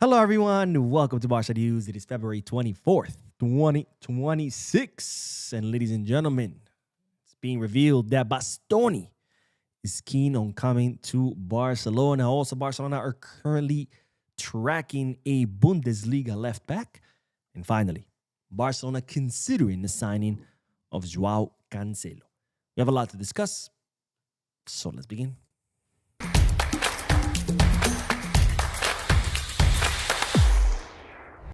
Hello, everyone. Welcome to Barca News. It is February 24th, 2026. And ladies and gentlemen, it's being revealed that Bastoni is keen on coming to Barcelona. Also, Barcelona are currently tracking a Bundesliga left back. And finally, Barcelona considering the signing of Joao Cancelo. We have a lot to discuss, so let's begin.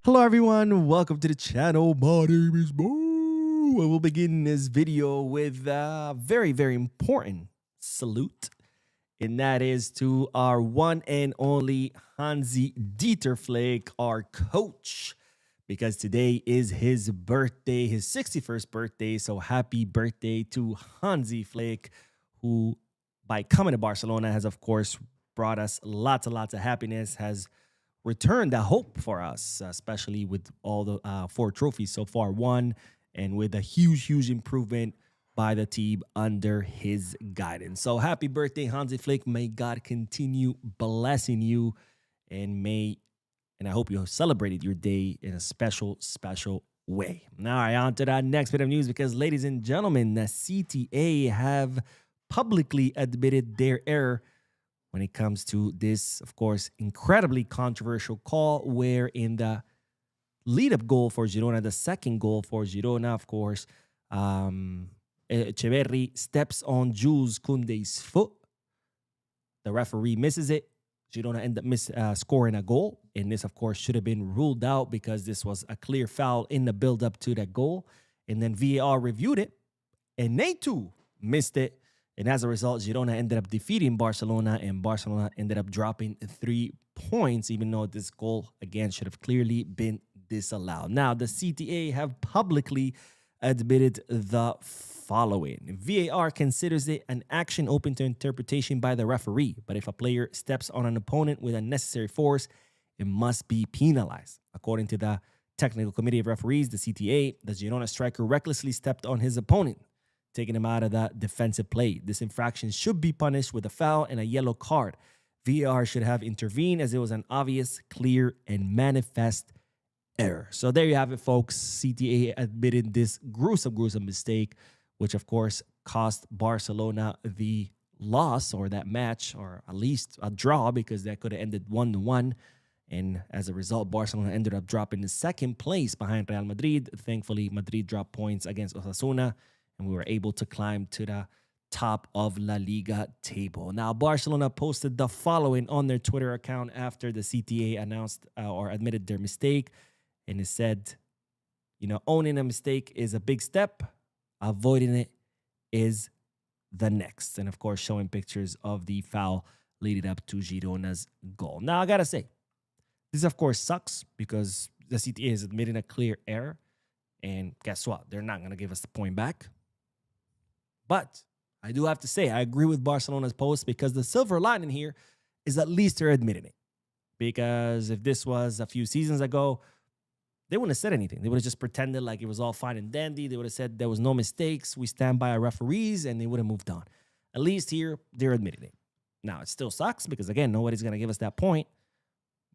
Hello everyone, welcome to the channel. My name is Bo. And we'll begin this video with a very, very important salute. And that is to our one and only Hansi Flick, our coach. Because today is his birthday, his 61st birthday. So happy birthday to Hansi Flick, who by coming to Barcelona has, of course, brought us lots and lots of happiness, has returned a hope for us, especially with all the 4 trophies so far won, and with a huge improvement by the team under his guidance. So happy birthday, Hansi Flick. May God continue blessing you, and I hope you celebrated your day in a special way. Now, on to that next bit of news, because ladies and gentlemen, the CTA have publicly admitted their error when it comes to this, of course, incredibly controversial call, where in the lead-up goal for Girona, the second goal for Girona, of course, Echeverri steps on Jules Koundé's foot. The referee misses it. Girona end up scoring a goal. And this, of course, should have been ruled out because this was a clear foul in the build-up to that goal. And then VAR reviewed it, and they too missed it. And as a result, Girona ended up defeating Barcelona, and Barcelona ended up dropping 3 points, even though this goal, again, should have clearly been disallowed. Now, the CTA have publicly admitted the following. VAR considers it an action open to interpretation by the referee, but if a player steps on an opponent with unnecessary force, it must be penalized. According to the Technical Committee of Referees, the CTA, the Girona striker recklessly stepped on his opponent, taking him out of the defensive play. This infraction should be punished with a foul and a yellow card. VAR should have intervened as it was an obvious, clear, and manifest error. So there you have it, folks. CTA admitted this gruesome mistake, which of course cost Barcelona the loss, or that match, or at least a draw, because that could have ended 1-1. And as a result, Barcelona ended up dropping the second place behind Real Madrid. Thankfully, Madrid dropped points against Osasuna, and we were able to climb to the top of La Liga table. Now, Barcelona posted the following on their Twitter account after the CTA announced or admitted their mistake. And it said, owning a mistake is a big step. Avoiding it is the next. And, of course, showing pictures of the foul leading up to Girona's goal. Now, I got to say, this, of course, sucks because the CTA is admitting a clear error. And guess what? They're not going to give us the point back. But I do have to say, I agree with Barcelona's post, because the silver lining here is at least they're admitting it. Because if this was a few seasons ago, they wouldn't have said anything. They would have just pretended like it was all fine and dandy. They would have said there was no mistakes. We stand by our referees, and they would have moved on. At least here, they're admitting it. Now, it still sucks because, again, nobody's going to give us that point.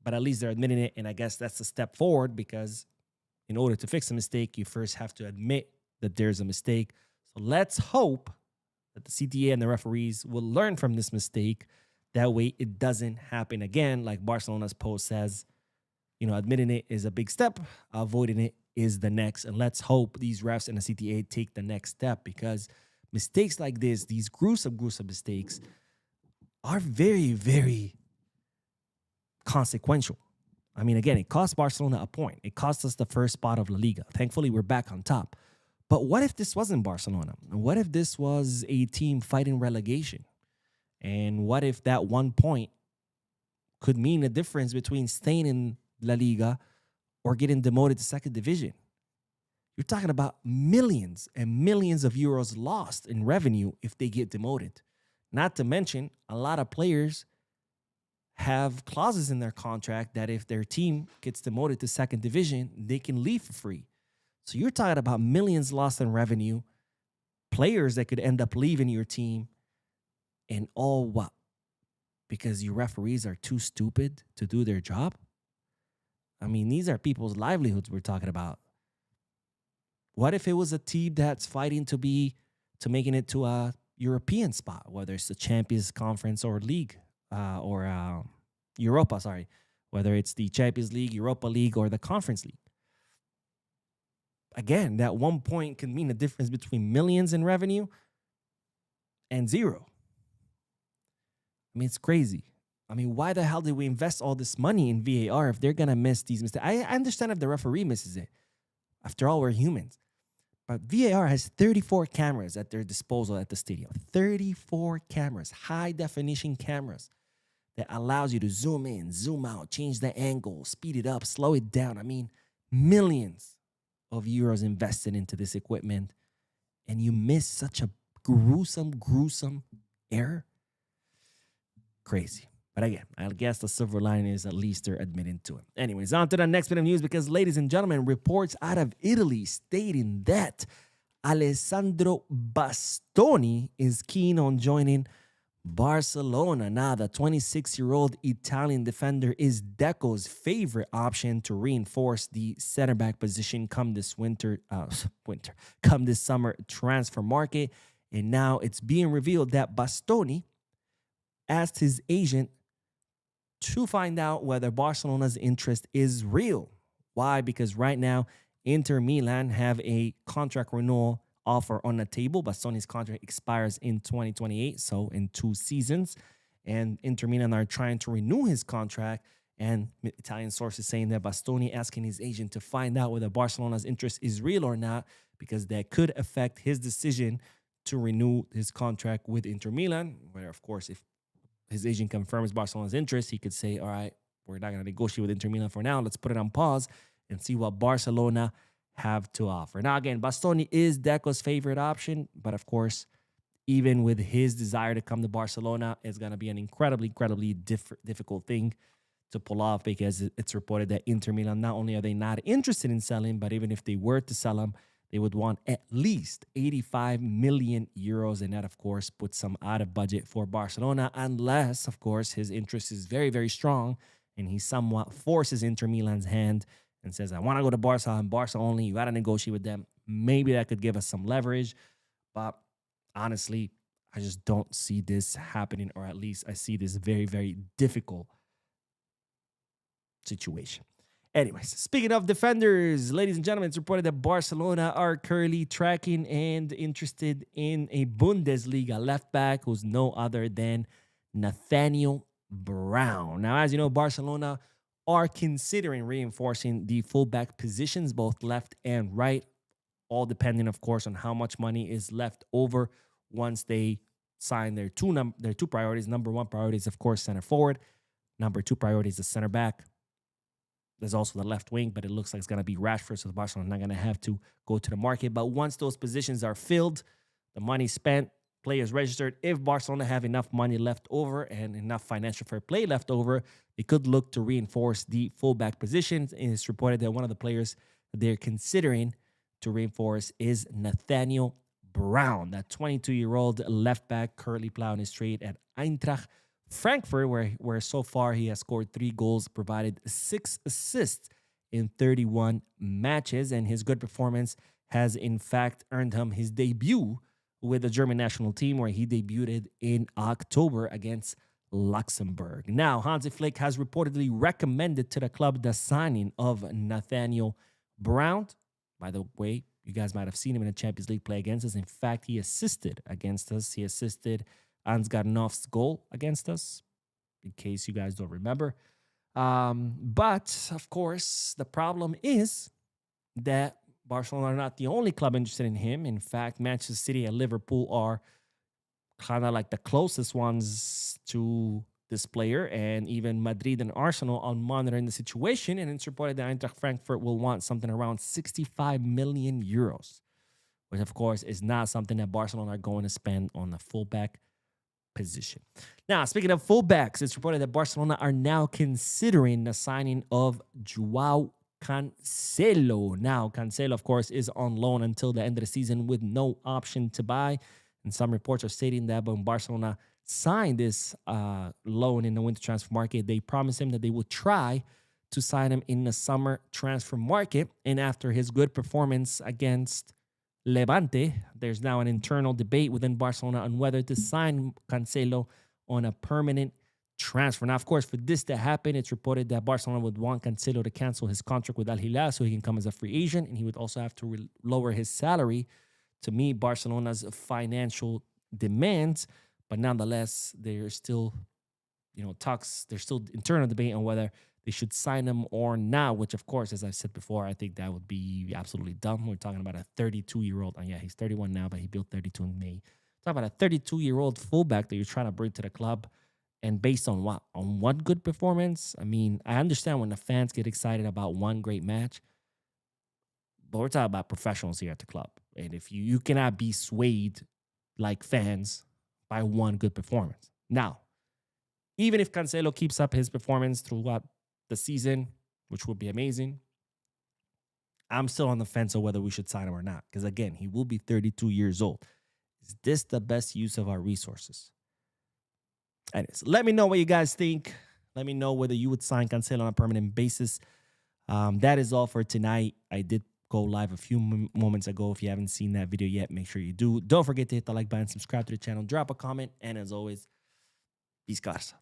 But at least they're admitting it, and I guess that's a step forward, because in order to fix a mistake, you first have to admit that there's a mistake. So let's hope that the CTA and the referees will learn from this mistake. That way it doesn't happen again. Like Barcelona's post says, admitting it is a big step. Avoiding it is the next. And let's hope these refs and the CTA take the next step, because mistakes like this, these gruesome mistakes, are very, very consequential. I mean, again, it cost Barcelona a point. It cost us the first spot of La Liga. Thankfully, we're back on top. But what if this wasn't Barcelona? What if this was a team fighting relegation? And what if that 1 point could mean a difference between staying in La Liga or getting demoted to second division? You're talking about millions and millions of euros lost in revenue if they get demoted. Not to mention, a lot of players have clauses in their contract that if their team gets demoted to second division, they can leave for free. So you're talking about millions lost in revenue, players that could end up leaving your team, and all what? Because your referees are too stupid to do their job? I mean, these are people's livelihoods we're talking about. What if it was a team that's fighting to making it to a European spot, whether it's the Champions Conference or League or Europa, sorry, whether it's the Champions League, Europa League, or the Conference League. Again, that 1 point can mean a difference between millions in revenue and zero. I mean, it's crazy. I mean, why the hell did we invest all this money in VAR if they're going to miss these mistakes? I understand if the referee misses it. After all, we're humans. But VAR has 34 cameras at their disposal at the stadium. 34 cameras, high-definition cameras that allows you to zoom in, zoom out, change the angle, speed it up, slow it down. I mean, millions of euros invested into this equipment, and you miss such a gruesome error. Crazy. But again, I guess the silver lining is at least they're admitting to it. Anyways, on to the next bit of news because, ladies and gentlemen, reports out of Italy stating that Alessandro Bastoni is keen on joining Barcelona. Now, the 26-year-old Italian defender is Deco's favorite option to reinforce the center back position come this come this summer transfer market. And now it's being revealed that Bastoni asked his agent to find out whether Barcelona's interest is real. Why? Because right now, Inter Milan have a contract renewal offer on the table. Bastoni's contract expires in 2028, so in 2 seasons. And Inter Milan are trying to renew his contract. And Italian sources saying that Bastoni asking his agent to find out whether Barcelona's interest is real or not, because that could affect his decision to renew his contract with Inter Milan, where, of course, if his agent confirms Barcelona's interest, he could say, all right, we're not going to negotiate with Inter Milan for now. Let's put it on pause and see what Barcelona have to offer. Now, again, Bastoni is Deco's favorite option, but of course, even with his desire to come to Barcelona, it's going to be an incredibly difficult thing to pull off, because it's reported that Inter Milan, not only are they not interested in selling, but even if they were to sell him, they would want at least 85 million euros. And that, of course, puts some out of budget for Barcelona, unless, of course, his interest is very strong and he somewhat forces Inter Milan's hand and says, I want to go to Barca and Barca only. You got to negotiate with them. Maybe that could give us some leverage. But honestly, I just don't see this happening, or at least I see this very difficult situation. Anyways, speaking of defenders, ladies and gentlemen, it's reported that Barcelona are currently tracking and interested in a Bundesliga left back who's no other than Nathaniel Brown. Now, as you know, Barcelona are considering reinforcing the fullback positions, both left and right, all depending, of course, on how much money is left over once they sign their two priorities. Number 1 priority is, of course, center forward. Number 2 priority is the center back. There's also the left wing, but it looks like it's going to be Rashford, so Barcelona not going to have to go to the market. But once those positions are filled, the money spent, players registered, if Barcelona have enough money left over and enough financial fair play left over, they could look to reinforce the fullback positions. And it's reported that one of the players they're considering to reinforce is Nathaniel Brown, that 22-year-old left back currently plowing his trade at Eintracht Frankfurt, where so far he has scored 3 goals, provided 6 assists in 31 matches, and his good performance has in fact earned him his debut with the German national team, where he debuted in October against Luxembourg. Now, Hansi Flick has reportedly recommended to the club the signing of Nathaniel Brown. By the way, you guys might have seen him in the Champions League play against us. In fact, he assisted against us. He assisted Ansgarnov's goal against us, in case you guys don't remember. But, of course, the problem is that Barcelona are not the only club interested in him. In fact, Manchester City and Liverpool are kind of like the closest ones to this player, and even Madrid and Arsenal are monitoring the situation. And it's reported that Eintracht Frankfurt will want something around 65 million euros, which, of course, is not something that Barcelona are going to spend on the fullback position. Now, speaking of fullbacks, it's reported that Barcelona are now considering the signing of Joao Cancelo. Now, Cancelo, of course, is on loan until the end of the season with no option to buy. And some reports are stating that when Barcelona signed this loan in the winter transfer market, they promised him that they would try to sign him in the summer transfer market. And after his good performance against Levante, there's now an internal debate within Barcelona on whether to sign Cancelo on a permanent transfer. Now, of course, for this to happen, it's reported that Barcelona would want Cancelo to cancel his contract with Al Hilal so he can come as a free agent, and he would also have to lower his salary to meet Barcelona's financial demands. But nonetheless, there's still, talks. There's still internal debate on whether they should sign him or not, which, of course, as I said before, I think that would be absolutely dumb. We're talking about a 32-year-old. And yeah, he's 31 now, but he built 32 in May. Talking about a 32-year-old fullback that you're trying to bring to the club. And based on what? On one good performance? I mean, I understand when the fans get excited about one great match, but we're talking about professionals here at the club. And if you cannot be swayed like fans by one good performance. Now, even if Cancelo keeps up his performance throughout the season, which would be amazing, I'm still on the fence of whether we should sign him or not. Because again, he will be 32 years old. Is this the best use of our resources? Anyways, let me know what you guys think. Let me know whether you would sign Cancelo on a permanent basis. That is all for tonight. I did go live a few moments ago. If you haven't seen that video yet, make sure you do. Don't forget to hit the like button, subscribe to the channel, drop a comment, and as always, peace, Barça.